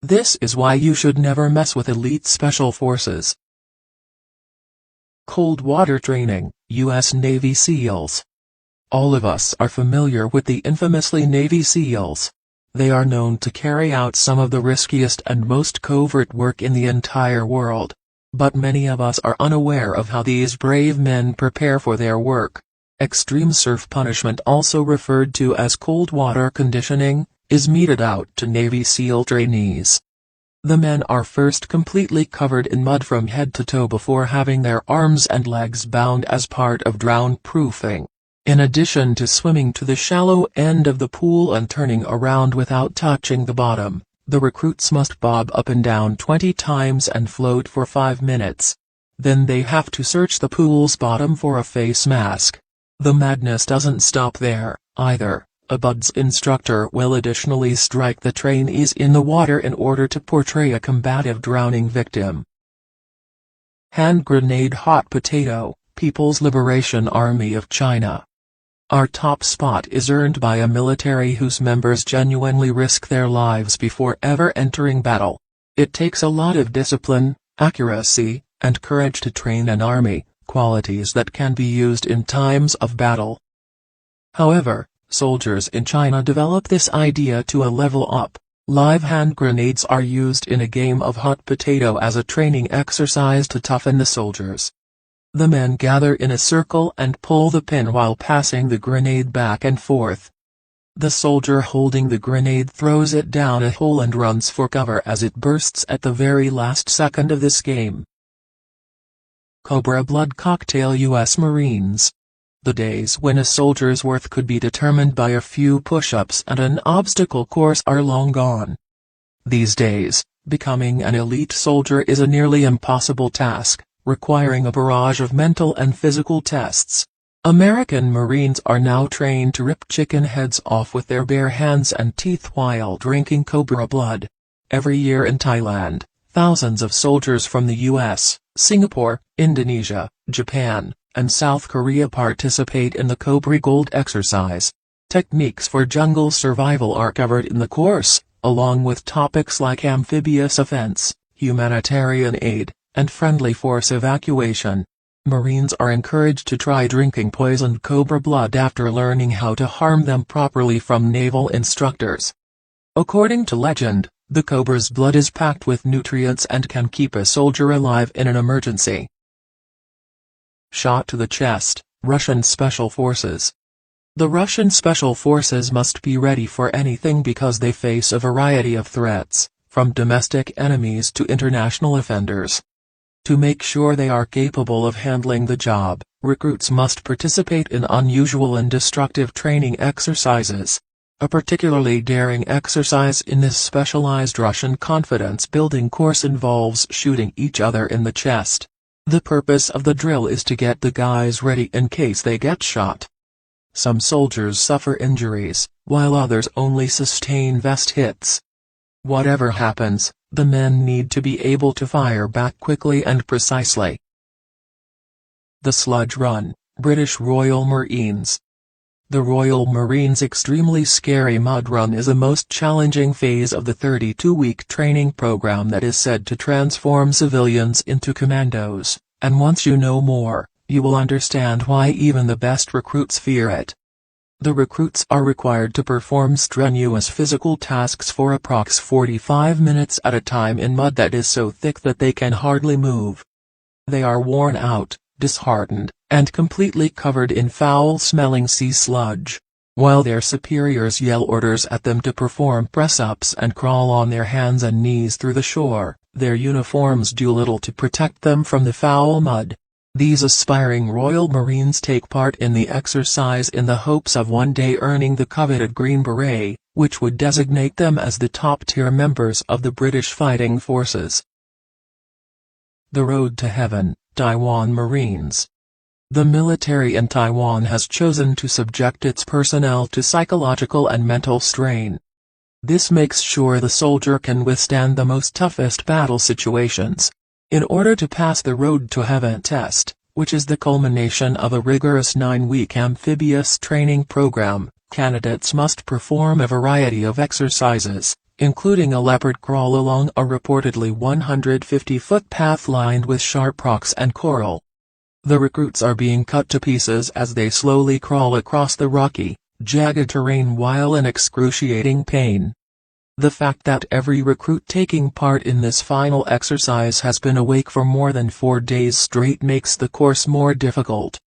This is why you should never mess with elite special forces. Cold water training, U.S. Navy SEALs. All of us are familiar with the infamously Navy SEALs. They are known to carry out some of the riskiest and most covert work in the entire world. But many of us are unaware of how these brave men prepare for their work. Extreme surf punishment, also referred to as cold water conditioning, is meted out to Navy SEAL trainees. The men are first completely covered in mud from head to toe before having their arms and legs bound as part of drown-proofing. In addition to swimming to the shallow end of the pool and turning around without touching the bottom, the recruits must bob up and down 20 times and float for 5 minutes. Then they have to search the pool's bottom for a face mask. The madness doesn't stop there, either. A BUDS instructor will additionally strike the trainees in the water in order to portray a combative drowning victim. Hand grenade hot potato, People's Liberation Army of China. Our top spot is earned by a military whose members genuinely risk their lives before ever entering battle. It takes a lot of discipline, accuracy, and courage to train an army, qualities that can be used in times of battle. However, soldiers in China develop this idea to a level up. Live hand grenades are used in a game of hot potato as a training exercise to toughen the soldiers. The men gather in a circle and pull the pin while passing the grenade back and forth. The soldier holding the grenade throws it down a hole and runs for cover as it bursts at the very last second of this game. Cobra Blood Cocktail, U.S. Marines. The days when a soldier's worth could be determined by a few push-ups and an obstacle course are long gone. These days, becoming an elite soldier is a nearly impossible task, requiring a barrage of mental and physical tests. American Marines are now trained to rip chicken heads off with their bare hands and teeth while drinking Cobra blood. Every year in Thailand, thousands of soldiers from the U.S., Singapore, Indonesia, Japan, and South Korea participate in the Cobra Gold exercise. Techniques for jungle survival are covered in the course, along with topics like amphibious offense, humanitarian aid, and friendly force evacuation. Marines are encouraged to try drinking poisoned cobra blood after learning how to harm them properly from naval instructors. According to legend, the cobra's blood is packed with nutrients and can keep a soldier alive in an emergency. Shot to the chest, Russian Special Forces. The Russian Special Forces must be ready for anything because they face a variety of threats, from domestic enemies to international offenders. To make sure they are capable of handling the job, recruits must participate in unusual and destructive training exercises. A particularly daring exercise in this specialized Russian confidence-building course involves shooting each other in the chest. The purpose of the drill is to get the guys ready in case they get shot. Some soldiers suffer injuries, while others only sustain vest hits. Whatever happens, the men need to be able to fire back quickly and precisely. The Sludge Run, British Royal Marines. The Royal Marines' extremely scary mud run is the most challenging phase of the 32-week training program that is said to transform civilians into commandos, and once you know more, you will understand why even the best recruits fear it. The recruits are required to perform strenuous physical tasks for approx 45 minutes at a time in mud that is so thick that they can hardly move. They are worn out, disheartened, and completely covered in foul-smelling sea sludge. While their superiors yell orders at them to perform press-ups and crawl on their hands and knees through the shore, their uniforms do little to protect them from the foul mud. These aspiring Royal Marines take part in the exercise in the hopes of one day earning the coveted Green Beret, which would designate them as the top-tier members of the British fighting forces. The Road to Heaven, Taiwan Marines. The military in Taiwan has chosen to subject its personnel to psychological and mental strain. This makes sure the soldier can withstand the most toughest battle situations. In order to pass the Road to Heaven test, which is the culmination of a rigorous 9-week amphibious training program, candidates must perform a variety of exercises, including a leopard crawl along a reportedly 150-foot path lined with sharp rocks and coral. The recruits are being cut to pieces as they slowly crawl across the rocky, jagged terrain while in excruciating pain. The fact that every recruit taking part in this final exercise has been awake for more than 4 days straight makes the course more difficult.